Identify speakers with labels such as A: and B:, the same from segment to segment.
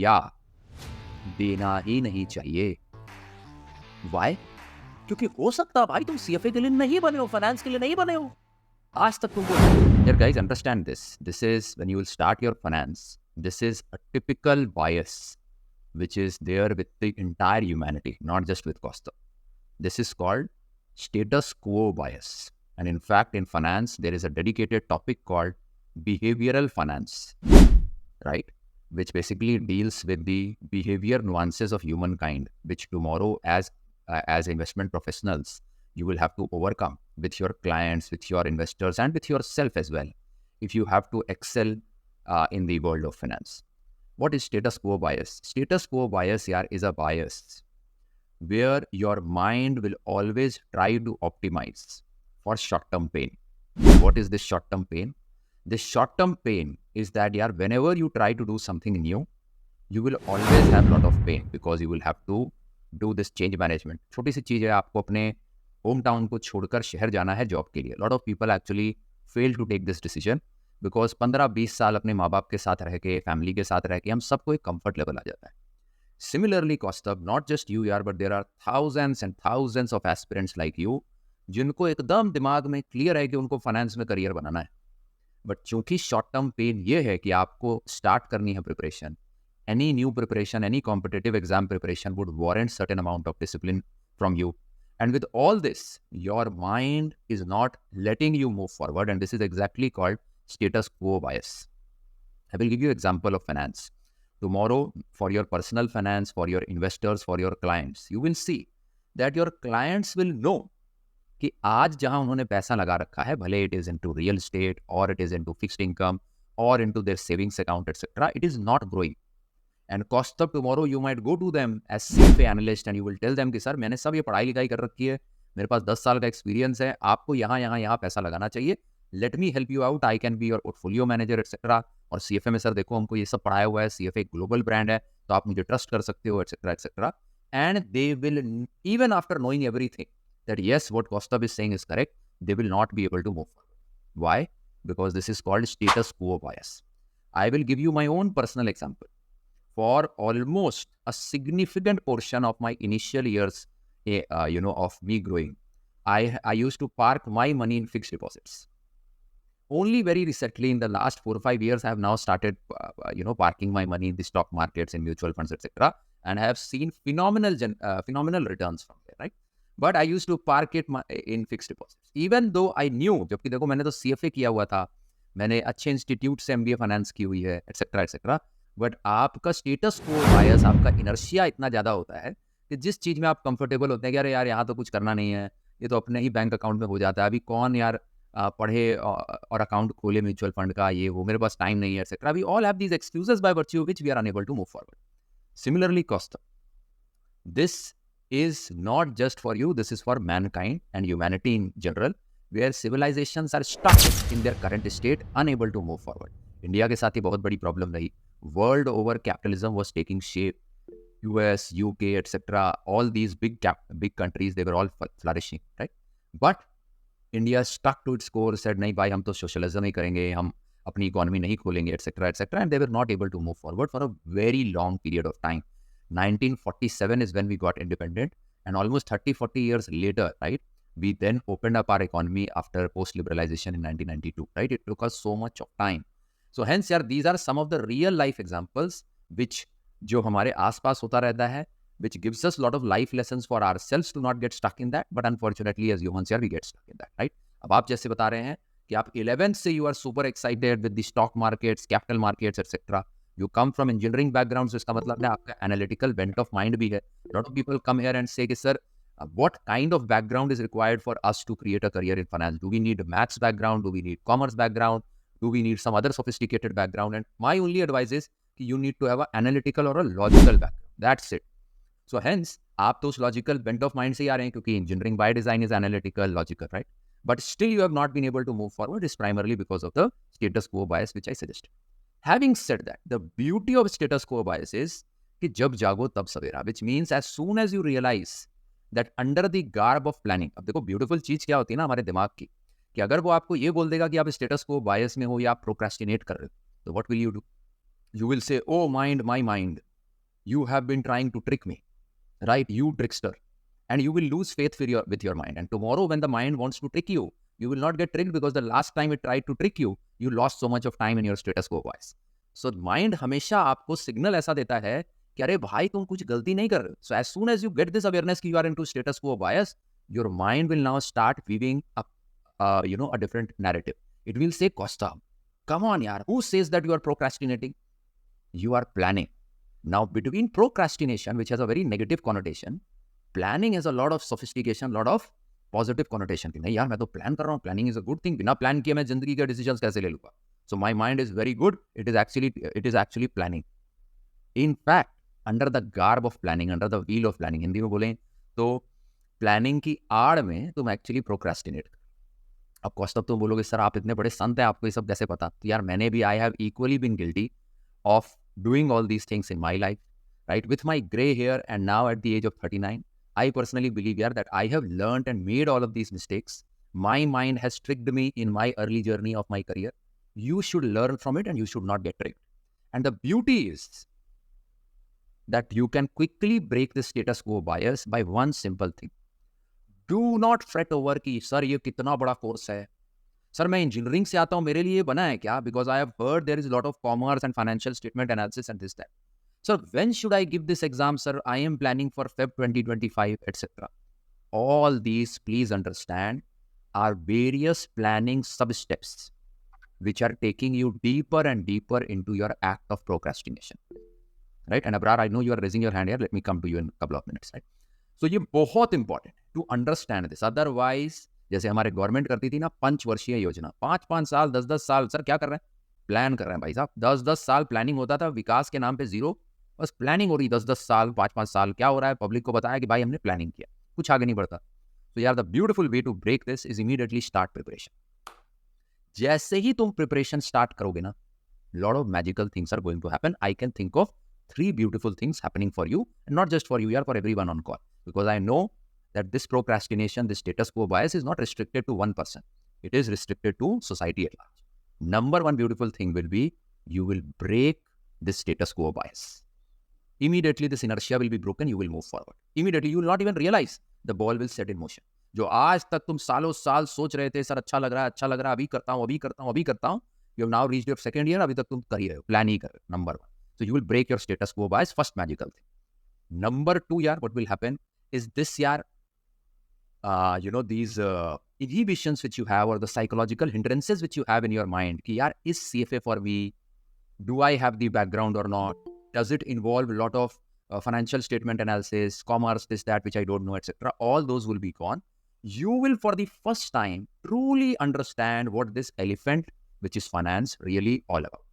A: या देना ही नहीं चाहिए। वाई? क्योंकि हो सकता है भाई तुम सीएफए के लिए नहीं बने हो, फाइनेंस के लिए नहीं बने हो। आज तक तुमको यार guys understand this is when you will start your finance, this is a typical bias which is there with the entire humanity, not just with Costa. This is called status quo bias. And in fact, in finance, there is a dedicated topic called behavioral finance, right? Which basically deals with the behavior nuances of humankind, which tomorrow, as investment professionals, you will have to overcome with your clients, with your investors, and with yourself as well, if you have to excel in the world of finance. What is status quo bias? Status quo bias here is a bias where your mind will always try to optimize for short-term pain. What is this short-term pain? This short-term pain is that whenever you try to do something new, you will always have a lot of pain because you will have to do this change management. छोटी सी चीज़ है, आपको अपने home town को छोड़कर शहर जाना है job के लिए. Lot of people actually fail to take this decision because 15-20 साल अपने माँ बाप के साथ रह के, फैमिली के साथ रह के, हम सबको एक कंफर्ट लेवल आ जाता है. Similarly Kaustubh, not just you यार, but there are thousands and thousands of aspirants like you जिनको एकदम दिमाग में क्लियर है कि उनको फाइनेंस में करियर बनाना है. बट चूंकि शॉर्ट टर्म पेन ये है कि आपको स्टार्ट करनी है preparation, any new preparation, any competitive exam preparation would warrant certain amount of discipline from you. And with all this, your mind is not letting you move forward. And this is exactly called status quo bias. I will give you an example of finance. Tomorrow, for your personal finance, for your investors, for your clients, you will see that your clients will know कि आज जहां उन्होंने पैसा लगा रखा है, भले it is into real estate or it is into fixed income or into their savings account, etc., it is not growing. And cost of tomorrow you might go to them as CFA analyst and you will tell them कि sir मैंने सब ये पढ़ाई लिखाई कर रखी है, मेरे पास 10 साल का एक्सपीरियंस है, आपको यहाँ पैसा लगाना चाहिए, let me help you out, I can be your portfolio manager etcetera. और सीएफए में सर देखो हमको ये सब पढ़ाया हुआ है, सीएफए ग्लोबल ब्रांड है तो आप मुझे ट्रस्ट कर सकते हो, etcetera etcetera. And they will, even after knowing everything that yes, what Kostab is saying is correct, they will not be able to move forward. Why? Because this is called status quo bias. I will give you my own personal example. For almost a significant portion of my initial years, of me growing, I used to park my money in fixed deposits. Only very recently, in the last 4 or 5 years, I have now started, parking my money in the stock markets and mutual funds, etc. And I have seen phenomenal returns from there, right? But I used to park it in fixed deposits. Even though I knew, जबकि देखो मैंने तो CFA किया हुआ था, मैंने अच्छे institute से MBA फाइनेंस की हुई है, एक्सेट्रा एक्सेट्रा. बट आपका स्टेटस को बायस, आपका इनर्शिया इतना ज़्यादा होता है कि जिस चीज़ में आप कंफर्टेबल होते हैं कि अरे यार यहाँ तो कुछ करना नहीं है, ये तो अपने ही बैंक अकाउंट में हो जाता है, अभी कौन यार पढ़े और अकाउंट खोले म्यूचुअल फंड का, ये वो, मेरे पास टाइम नहीं है, etcetera. We all have these excuses by virtue of which we are unable to move forward. Similarly, Costa, this is not just for you, this is for mankind and humanity in general, where civilizations are stuck in their current state, unable to move forward. India के साथ ही बहुत बड़ी problem रही. World over capitalism was taking shape. US, UK, etc., all these big countries, they were all flourishing, right? But India stuck to its core, said नहीं भाई हम तो socialism ही करेंगे, हम अपनी इकोनॉमी नहीं खोलेंगे, etc., etc., and they were not able to move forward for a very long period of time. 1947 is when we got independent, and almost 30-40 years later, right, we then opened up our economy after post-liberalization in 1992, right? It took us so much of time. So hence यार, these are some of the real life examples which जो हमारे आसपास होता रहता है, which gives us a lot of life lessons for ourselves to not get stuck in that, but unfortunately as humans here we get stuck in that, right? अब आप जैसे बता रहे हैं कि आप 11th से you are super excited with the stock markets, capital markets, etc. You come from engineering background, so इसका मतलब है आपका analytical bent of mind भी है. A lot of people come here and say कि sir, what kind of background is required for us to create a career in finance? Do we need a maths background? Do we need commerce background? Do we need some other sophisticated background? And my only advice is you need to have an analytical or a logical background. That's it. So hence, आप तो उस logical bent of mind से ही आ रहे हैं क्योंकि engineering by design is analytical, logical, right? But still you have not been able to move forward is primarily because of the status quo bias which I suggested. Having said that, the beauty of status quo bias is कि जब जागो तब सवेरा, which means as soon as you realize that under the garb of planning, अब देखो beautiful चीज क्या होती है ना हमारे दिमाग की, कि अगर वो आपको ये बोल देगा कि आप स्टेटस quo bias में हो या आप प्रोक्रेस्टिनेट कर रहे हो, तो what will you do? You will say, oh mind, my mind, You have been trying to trick me, right? You trickster. And you will lose faith with your mind. And tomorrow, when the mind wants to trick you, you will not get tricked because the last time it tried to trick you, you lost so much of time in your status quo bias. So mind हमेशा आपको signal ऐसा देता है कि अरे भाई तुम कुछ गलती नहीं कर रहे. So as soon as you get this awareness कि you are into status quo bias, your mind will now start weaving a different narrative. It will say, Costa, come on yaar, who says that you are procrastinating? You are planning. Now between procrastination, which has a very negative connotation, planning has a lot of sophistication, lot of positive connotation की. नहीं यार मैं तो plan कर रहा हूँ, planning is a good thing. बिना plan किए मैं जिंदगी के डिसीजंस कैसे ले लूंगा? So my mind is very good. It is actually planning. In fact under the garb of planning, under the wheel of planning, Hindi में बोलें तो प्लानिंग की आड़ में तुम एक्चुअली प्रोक्रेस्टिनेट. अब कौस्तभ तुम बोलोगे सर आप इतने बड़े संत हैं, आपको ये सब कैसे पता? तो यार मैंने भी, I have equally been guilty of doing all these things in my life, right? With my gray hair and now at the age of 39, I personally believe, yeah, that I have learned and made all of these mistakes. My mind has tricked me in my early journey of my career. You should learn from it and you should not get tricked. And the beauty is that you can quickly break the status quo bias by one simple thing. Do not fret over कि sir ये कितना बड़ा course है, sir मैं engineering से आता हूँ, मेरे लिए बना है क्या? Because I have heard there is lot of commerce and financial statement analysis and this that. Sir when should I give this exam? Sir I am planning for Feb 2025 etc. All these, please understand, are various planning sub steps which are taking you deeper and deeper into your act of procrastination, right? And Abrar, I know you are raising your hand here. Let me come to you in a couple of minutes, right? So ये बहुत important to understand this. Otherwise, जैसे हमारे government करती थी ना 5 वर्षीय योजना, 5-5 साल, 10-10 साल. सर क्या कर रहे हैं? प्लान कर रहे हैं भाई साहब. 10-10 साल प्लानिंग होता था, विकास के नाम पे जीरो. बस प्लानिंग हो रही 10-10 साल, 5-5 साल. क्या हो रहा है? पब्लिक को बताया कि भाई हमने प्लानिंग किया, कुछ आगे नहीं बढ़ता. तो यार the beautiful way to break this is immediately start preparation. जैसे ही तुम प्रिपरेशन स्टार्ट करोगे ना, lot of magical things are going to happen. I can think of 3 beautiful things happening for you, and not just for you, yeah, for everyone on call, because I know that this procrastination, this status quo bias is not restricted to one person. It is restricted to society at large. Number one beautiful thing will be you will break this status quo bias. Immediately this inertia will be broken. You will move forward. Immediately you will not even realize the ball will set in motion. जो आज तक तुम सालों साल सोच रहे थे, sir अच्छा लग रहा है, अच्छा लग रहा है, अभी करता हूँ, अभी करता हूँ, अभी करता हूँ. You have now reached your second year. अभी तक तुम कर ही रहे हो, प्लान ही कर रहे हो. Number one. So you will break your status quo bias. First magical thing. Number two, yaar, what will happen is this, yaar, these inhibitions which you have, or the psychological hindrances which you have in your mind. Ki, yaar, is CFA for me? Do I have the background or not? Does it involve a lot of financial statement analysis, commerce, this, that, which I don't know, etc. All those will be gone. You will, for the first time, truly understand what this elephant, which is finance, really all about.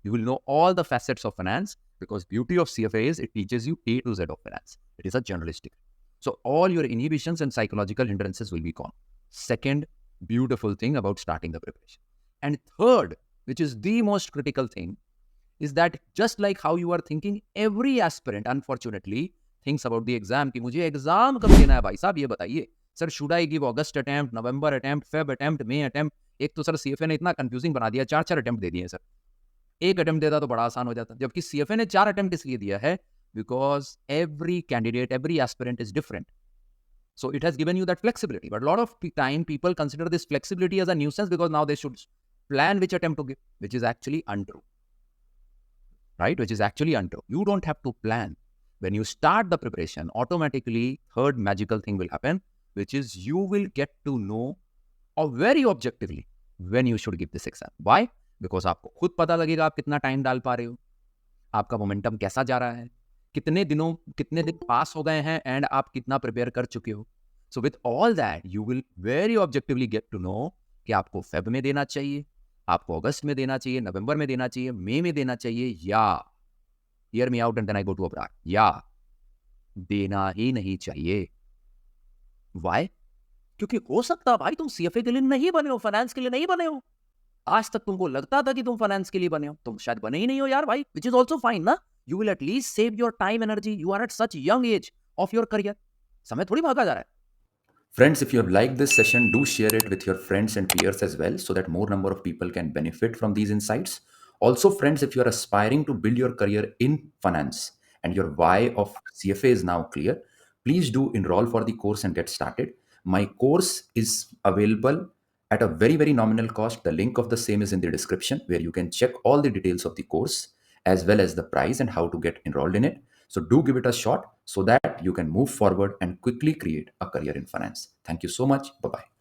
A: You will know all the facets of finance, because beauty of CFA is it teaches you A to Z of finance. It is a generalistic. So all your inhibitions and psychological hindrances will be gone. Second beautiful thing about starting the preparation. And third, which is the most critical thing, is that just like how you are thinking, every aspirant unfortunately thinks about the exam कि मुझे exam कब देना है भाई साहब, ये बताइए. Sir should I give August attempt, November attempt, Feb attempt, may attempt? एक तो सर CFA ने इतना कंफ्यूजिंग बना दिया, 4-4 अटेम्प्ट दे दिए सर. एक अटेम्प्ट देता तो बड़ा आसान हो जाता. जबकि CFA ने 4 अटेम्प्ट इसलिए दिया है because every candidate, every aspirant is different. So it has given you that flexibility. But a lot of time people consider this flexibility as a nuisance because now they should plan which attempt to give, which is actually untrue. Right? Which is actually untrue. You don't have to plan. When you start the preparation, automatically third magical thing will happen, which is you will get to know very objectively when you should give this exam. Why? Because आपको खुद पता लगेगा आप कितना time डाल पा रहे हो, आपका मोमेंटम कैसा जा रहा है, कितने दिन पास हो गए हैं, एंड आप कितना प्रिपेयर कर चुके हो. So with all that you will very objectively get to know कि आपको फेब में देना चाहिए, आपको अगस्त में देना चाहिए, नवंबर में देना चाहिए, मई में देना चाहिए, या hear me out and then I go to abroad, या देना ही नहीं चाहिए. व्हाई? क्योंकि हो सकता है भाई तुम CFA के लिए नहीं बने हो, फाइनेंस के लिए नहीं बने हो. आज तक तुमको लगता था कि तुम फाइनेंस के लिए बने हो, तुम शायद बने ही नहीं हो यार भाई, which is also fine ना. You will at least save your time, energy. You are at such young age of your career. समय थोड़ी भागा जा रहा है.
B: Friends, if you have liked this session, do share it with your friends and peers as well so that more number of people can benefit from these insights. Also, friends, if you are aspiring to build your career in finance and your why of CFA is now clear, please do enroll for the course and get started. My course is available at a very, very nominal cost. The link of the same is in the description, where you can check all the details of the course as well as the price and how to get enrolled in it. So do give it a shot so that you can move forward and quickly create a career in finance. Thank you so much. Bye bye.